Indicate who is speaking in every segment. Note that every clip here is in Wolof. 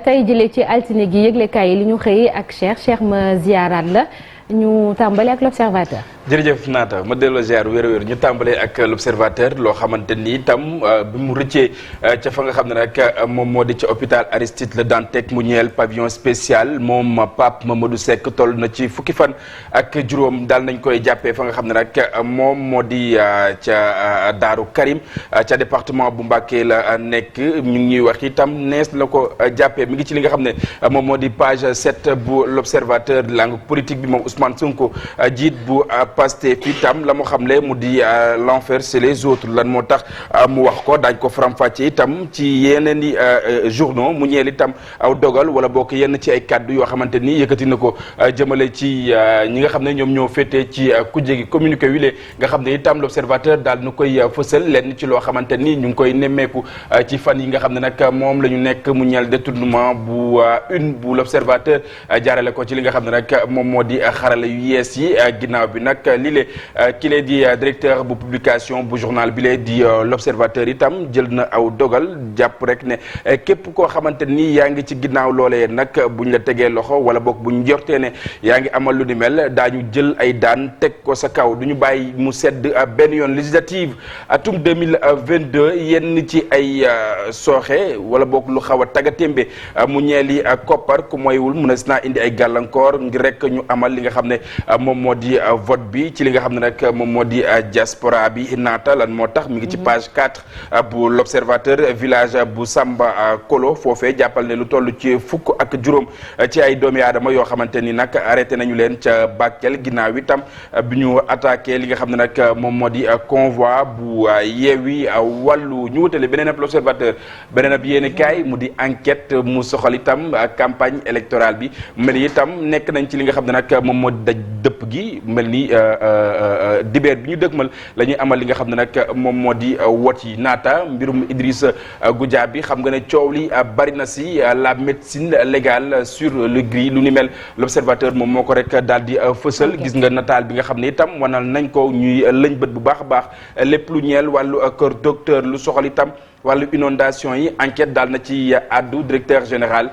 Speaker 1: tey jëlee ci altine gi yëglekaay yi li ñu xëy ak Cheikh ma ziaraat la ñu tàmbali ak l'observateur.
Speaker 2: jërëjëf naata ma delloo ziar wér-wér ñu tàmbalee ak l'observateur loo xamante ni itam bi mu rëccee ca fa nga xam ne nag moom moo di ca hôpital Aristide Le Dantec mu ñeel pavillon spécial moom Pape Mamadou Seck toll na ci fukki fan ak juróom daal nañ koy jàppee fa nga xam ne nag moom moo di ca Daaru Karim ca département bu Mbacké la nekk ñu ngi ñuy wax itam nees la ko jàppee mi ngi ci li nga xam ne moom moo di page 7 bu l'observateur langue politique bi moom Ousmane Sonko jiit bu Pastef itam la mu xamle mu di l'enfer c'est les autres lan moo tax mu wax ko daañ ko faram-fàcce itam ci yeneen i journaux mu ñeel itam aw dogal wala bokk yenn ci ay kàddu yoo xamante ni yëkkati na ko jëmale ci ñi nga xam ne ñoom ñoo féetee ci kujje gi communiqué wile nga xam ne itam l'observateur daal na koy fësal lenn ci loo xamante ni ñu ngi koy nemmeeku ci fan yi nga xam ne nag moom la ñu nekk mu ñeel détournement bu bu l'observateur jaarale ko ci li nga xam ne nag moom moo di xarala yu yees yi ginnaaw bi nag lile ki lee di directeur bu publication bu journal bi lee di l'observateur itam jël na aw dogal jàpp rek ne képp koo xamante ni yaa ngi ci ginnaaw loolee nag buñ la tegee loxo wala boog buñ jortee ne yaa ngi amal lu ni mel daañu jël ay daan teg ko sa kaw du ñu bàyyi mu sedd benn yoon législative atum 2022 yenn ci ay sooxe wala boog lu xaw a tagatémbe mu ñeeli koppar ku moywul mun a indi ay gàllankoor ngir rek ñu amal li nga xam ne moom moo di vote bi ci li nga xam ne nag moom moo di diaspora bi naata lan moo tax mi ngi ci page 4 bu l'observateur village bu Samba Kolo foofee jàppal ne lu toll ci fukk ak juróom ci ay doomi aadama yoo xamante ni nag arrêté nañu leen ca Bakel ginnaaw itam bi ñu attaqué li nga xam ne nag moom moo di convoi bu Yewwi Wallu ñu wutale beneen ab l'observateur beneen ab yéenekaay mu di enquête mu soxal itam campagne électorale bi mel ni itam nekk nañ ci li nga xam ne nag moom moo di daj dëpp gi mel ni dibeer bi ñu dëgmal la ñuy amal li nga xam ne nag moom moo di wot yi naata mbirum Idrissa Goudiaby xam nga ne coow li bari na si la médecine légale sur le gris lu ni mel l'observateur moom moo ko rek daal di fësal gis nga nataal bi nga xam ne itam wanal nañ ko ñuy lëñ bët bu baax a baax lépp lu ñeel wàllu kër docteur lu soxal itam wàllu inondation yi enquête daal na ci addu directeur général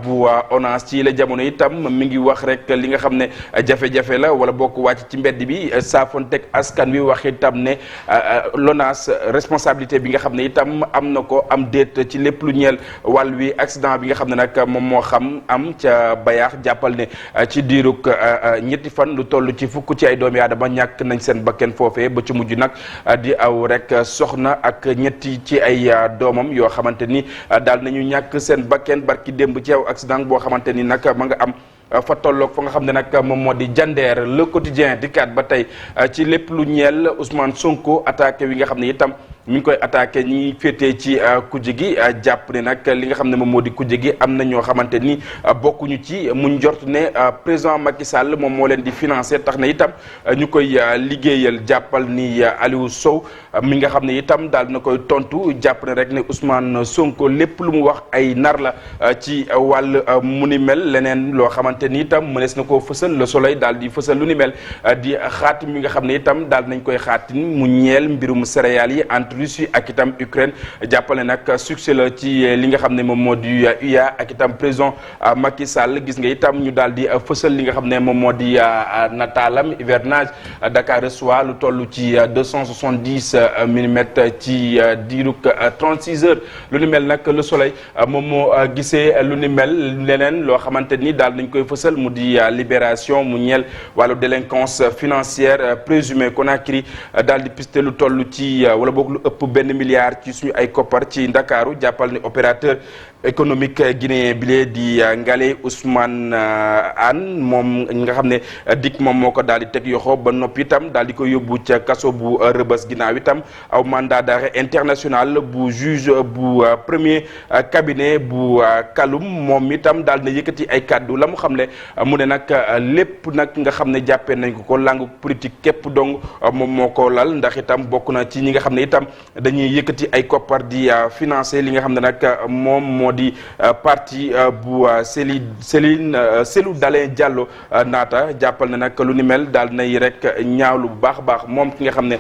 Speaker 2: bu ONAS ci la jamono itam mi ngi wax rek li nga xam ne jafe-jafe la wala bokk wàcc ci mbedd bi saafonteeg askan wi wax itam ne l'ONAS responsabilité bi nga xam ne itam am na ko am déet ci lépp lu ñeel wàll wi accident bi nga xam ne nag moom moo xam am ca Bayaax jàppal ne ci diirug ñetti fan lu toll ci fukk ci ay doomi aadama ñàkk nañ seen bakken foofee ba ci mujj nag di aw rek soxna ak ñetti ci ay doomam yoo xamante ni daal nañu ñàkk seen bakken barki démb ci aw accident boo xamante ni nag ma nga am fa tolloog fa nga xam ne nag moom moo di Jandeer le quotidien di kat ba tey ci lépp lu ñeel Ousmane Sonko attaqué wi nga xam ne itam mi ngi koy attaqué ñi féetee ci kujje gi jàpp ne nag li nga xam ne moom moo di kujje gi am na ñoo xamante ni bokkuñu ci mu njort ne président Macky Sall moom moo leen di financé tax na itam ñu koy liggéeyal jàppal ni Aliou Sow mi nga xam ne itam daal na koy tontu jàpp ne rek ne Ousmane Sonko lépp lu mu wax ay nar la ci wàll mu ni mel leneen loo xamante ni itam mënees na koo fësal Le Soleil daal di fësal lu ni mel di xaatim mi nga xam ne itam daal nañ koy xaatim mu ñeel mbirum céréales yi Russie ak itam Ukraine jàppale nag succès la ci li nga xam ne moom moo di UA ak itam président Macky Sall gis nga itam ñu daal di fësal li nga xam ne moom moo di nataalam hivernage Dakar reçoit lu toll ci 270 millimètres ci diirug 36 heures lu ni mel nag Le Soleil moom moo gisee lu ni mel leneen loo xamante ni daal nañ koy fësal mu di Libération mu ñeel wàllu délinquance financière présumée Conakry daal di piste lu toll ci wala boog lu ëpp benn milliard ci suñu ay koppar ci Ndakaaru jàppal ni opérateur économique guinéen bile di Ngale Ousmane Anne moom nga xam ne dik moom moo ko daal di teg yoxo ba noppi itam daal di ko yóbbu ca kaso bu Rëbës ginnaaw itam aw mandat d'arrêt international bu juge bu premier cabinet bu Kaloum moom itam daal na yëkkati ay kàddu la mu xam ne mu ne nag lépp nag nga xam ne jàppee nañ ko langue politique képp dong moom moo ko lal ndax itam bokk na ci ñi nga xam ne itam dañuy yëkkati ay koppar di financer li nga xam ne nag moom moo di parti bu Cellou Dalein Diallo naata jàppal ne nag lu ni mel daal nay rek ñaawlu bu baax a baax moom ki nga xam ne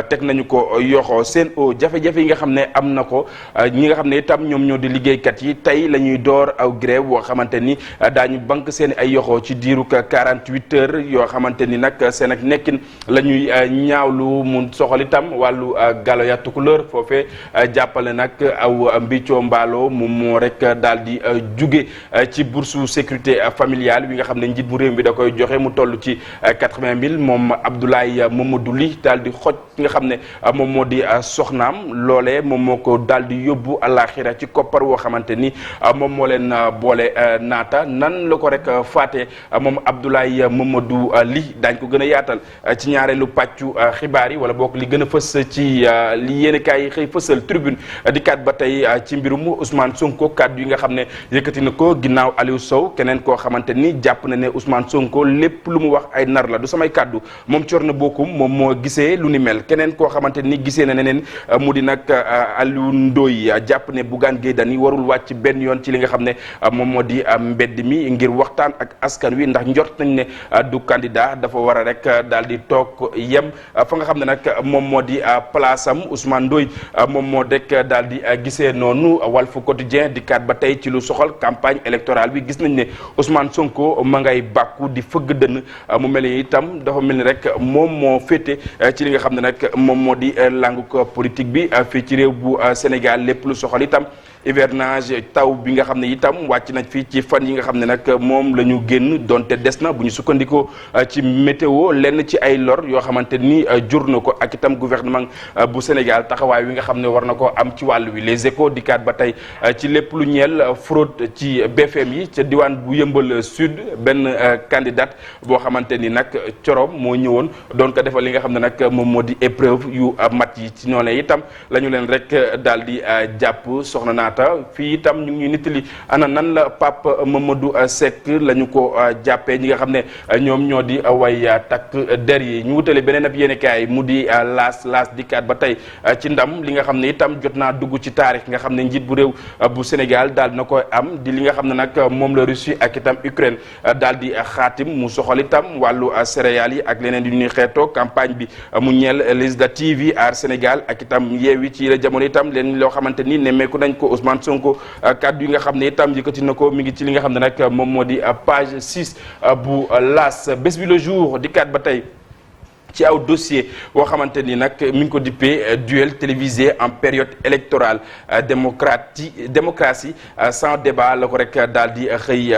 Speaker 2: teg nañu ko yoxoo Sen'Eau jafe-jafe yi nga xam ne am na ko ñi nga xam ne itam ñoom ñoo di liggéeykat yi tey la ñuy door aw grève boo xamante ni daañu bank seen ay yoxoo ci diiru 48 heures yoo xamante ni nag seen ak nekkin la ñuy ñaawlu mu soxal itam wàllu galo ya tukulóor foofee jàppale nag aw mbicoo mbaalo moom moo rek daal di jóge ci bourse sécurité familiale bi nga xam ne njiit bu réew mi da koy joxe mu toll ci 80 000 moom Abdoulaye Mamadou Ly daal di xoj ki nga xam ne moom moo di soxnaam loolee moom moo ko daal di yóbbu àllaaxira ci koppar woo xamante ni moom moo leen boole naata nan la ko rek faate moom Abdoulaye Mamadou Ly daañ ko gën a yaatal ci ñaareelu pàccu xibaar yi wala boog li gën a fës ci li yéenekaay yi xëy fësal tribune di kat ba tey ci mbirum Ousmane Sonko kàddu yi nga xam ne yëkkati na ko ginnaaw Aliou Sow keneen koo xamante ni jàpp na ne Ousmane Sonko lépp lu mu wax ay nar la du samay kàddu moom Thierno Bocoum moom moo gisee lu ni mel keneen koo xamante ni gisee na neneen mu di nag Aliou Ndoye jàpp ne Bougane Gueye Dany warul wàcc benn yoon ci li nga xam ne moom moo di mbedd mi ngir waxtaan ak askan wi ndax njort nañ ne du candidat dafa war a rek daal di toog yem fa nga xam ne nag moom moo di place am Ousmane Ndoye moom moo rek daal di gisee noonu Walf Quotidien di kat ba tey ci lu soxal campagne électorale bi gis nañ ne Ousmane Sonko ma ngay bàkku di fëgg dënn mu mel ni itam dafa mel ni rek moom moo féete ci li nga xam ne nag moom moo di langue politique bi fii ci réew bu Sénégal lépp lu soxal itam hivernage taw bi nga xam ne itam wàcc nañ fii ci fan yi nga xam ne nag moom la ñu génn donte des na bu ñu sukkandikoo ci météo lenn ci ay lor yoo xamante ni jur na ko ak itam gouvernement bu Sénégal taxawaay wi nga xam ne war na ko am ci wàll wi les échos dikkaat ba tey ci lépp lu ñeel fraude ci BFM yi ca diwaan bu Yëmbal Sud benn candidate boo xamante ni nag corom moo ñëwoon doon ko defal li nga xam ne nag moom moo di épreuve yu mat yi ci noonu itam la ñu leen rek daal di jàpp soxna naa fii itam ñu ngi ñuy nittali ana nan la Pape Mamadou Seck la ñu ko jàppee ñi nga xam ne ñoom ñoo di way takk der yi ñu wutale beneen ab yéenekaay mu di laas dikkaat ba tey ci ndam li nga xam ne itam jot naa dugg ci taarix nga xam ne njiit bu réew bu Sénégal daal na koy am di li nga xam ne nag moom la Russie ak itam Ukraine daal di xaatim mu soxal itam wàllu céréales yi ak leneen yu ñuy xeetoo campagne bi mu ñeel législative yi aar Sénégal ak itam yeewi ci la jamono itam leen loo xamante ni nemmeeku nañ ko Ousmane Sonko kaddu yi nga xam ne itam yëkkati na ko mi ngi ci li nga xam ne nag moom moo di page 6 bu L'As Bës Bi Le Jour di kat ba tey ci aw dossier boo xamante ni nag mi ngi ko dippee duel télévisé en période électorale démocratie sans débat la ko rek daal di xëy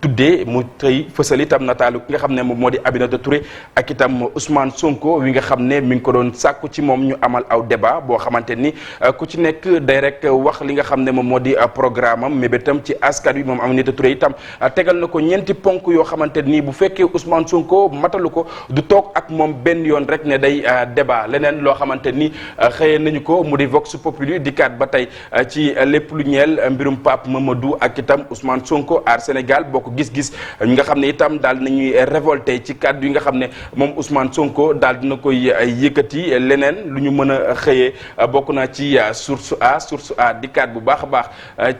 Speaker 2: tuddee mu xëy fësal itam nataalu ki nga xam ne moom moo di Aminata Touré ak itam Ousmane Sonko wi nga xam ne mi ngi ko doon sàkku ci moom ñu amal aw débat boo xamante ni ku ci nekk day rek wax li nga xam ne moom moo di programme am mébétam ci askan wi moom Aminata Touré itam tegal na ko ñeenti ponk yoo xamante ni bu fekkee Ousmane Sonko matalu ko du toog ak moom benn yoon rek ne day débat leneen loo xamante ni xëyee nañu ko mu di Vox Populi di kat ba tey ci lépp lu ñeel mbirum Pape Mamadou ak itam Ousmane Sonko aar Sénégal bokk gis-gis ñi nga xam ne itam daal nañuy révolté ci kàddu yi nga xam ne moom Ousmane Sonko daal dina koy yëkkati leneen lu ñu mën a xëyee bokk na ci source a di kat bu baax a baax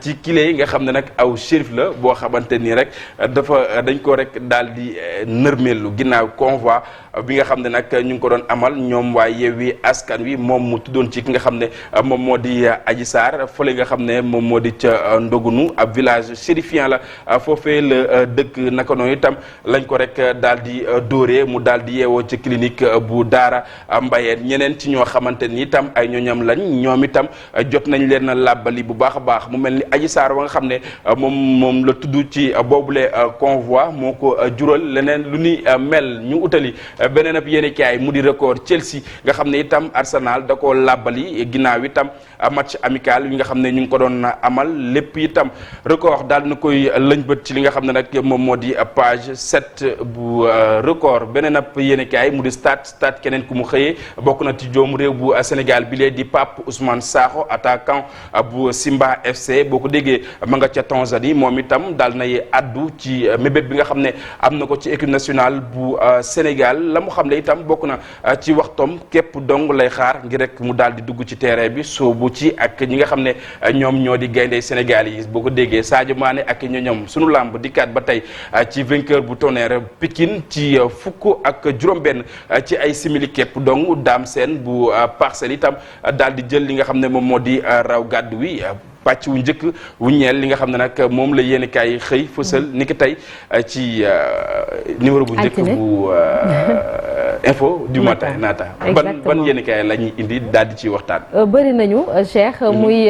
Speaker 2: ci kile yi nga xam ne nag aw shérif la boo xamante ni rek dañ ko rek daal di nërmeelu ginnaaw convoi bi nga xam ne nag ñu ngi ko doon amal ñoom waa Yewwi Askan Wi moom mu tuddoon ci ki nga xam ne moom moo di Adji Sarr fële nga xam ne moom moo di ca Ndogunu ab village chérifien la foofee la dëkk naka noonu itam lañ ko rek daal di dóoree mu daal di yeewoo ca clinique bu Daara Mbayeen ñeneen ci ñoo xamante ni itam ay ñooñam lañ ñoom itam jot nañ leen a làbbali bu baax a baax mu mel ni Adji Sarr wa nga xam ne moom la tudd ci boobule convoi moo ko jural leneen lu ni mel ñu utali beneen ab yéenekaay mu di record Chelsea nga xam ne itam Arsenal da koo làbbali ginnaaw itam match amical yi nga xam ne ñu ngi ko doon amal lépp itam record daal na koy lëñbët ci li nga xam ne nag moom moo di page 7 bu record beneen ab yéenekaay mu di stade keneen ku mu xëyee bokk na ci joomu réew bu Sénégal bi lee di Pape Ousmane Sakho attaquant bu Simba FC boo ko déggee ma nga ca Tanzanie moom itam daal nay addu ci mébét bi nga xam ne am na ko ci équipe nationale bu Sénégal la mu xam ne itam bokk na ci waxtoom képp dong lay xaar ngir rek mu daal di dugg ci terrain bi soobu ci ak ñi nga xam ne ñoom ñoo di gaynde Sénégal yi boo ko déggee Sadio Mané ak ñoñom sunu làmb dikkaat ba tey ci vainqueur bu Tonnerre Pikine ci fukk ak juróom-benn ci ay simili képp dong Dame Sène bu Parcelles itam daal di jël li nga xam ne moom moo di raw gàddu wi pàcc wu njëkk wu ñeel li nga xam ne nag moom la yéenekaay xëy fësal ni ki tey ci numéro bu njëkk bu info du matin naata ban yéenekaay la ñuy indi daal di ci waxtaan
Speaker 1: bëri nañu Cheikh muy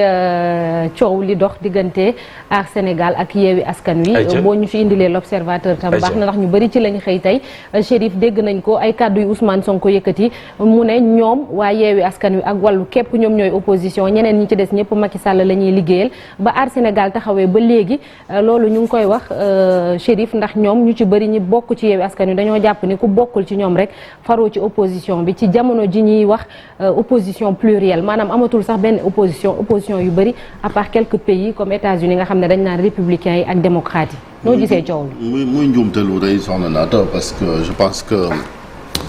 Speaker 1: coow li dox diggante ak Sénégal ak Yewwi Askan Wi boo ñu fi indilee l'Observateur tam baax na ndax ñu bëri ci lañ xëy tey Chérif dégg nañ ko ay kàddu yu Ousmane Sonko yëkkati mu ne ñoom waa Yewwi Askan Wi ak wàllu képp ñoom ñooy opposition ñeneen ñi ci des ñëpp Macky Sall la ñuy liggéeyal ba aar Sénégal taxawee ba léegi loolu ñu ngi koy wax Chérif ndax ñoom ñu ci bëri ñi bokk ci Yewwi Askan Wi dañoo jàpp ni ku bokkul ci ñoom rek faroo ci opposition bi ci jamono ji ñuy wax opposition plurielle maanaam amatul sax benn opposition yu bëri à part quelques pays comme États-Unis nga xam ne dañ naan républicains yi ak démocrates yi noo gisee coow
Speaker 3: li muy njuumte lu rëy soxna naata parce que je pense que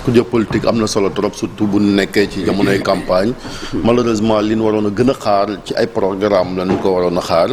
Speaker 3: kuje politique am na solo trop surtout bu nekkee ci jamonoy campagne malheureusement li ñu waroon a gën a xaar ci ay programme lañu ko waroon a xaar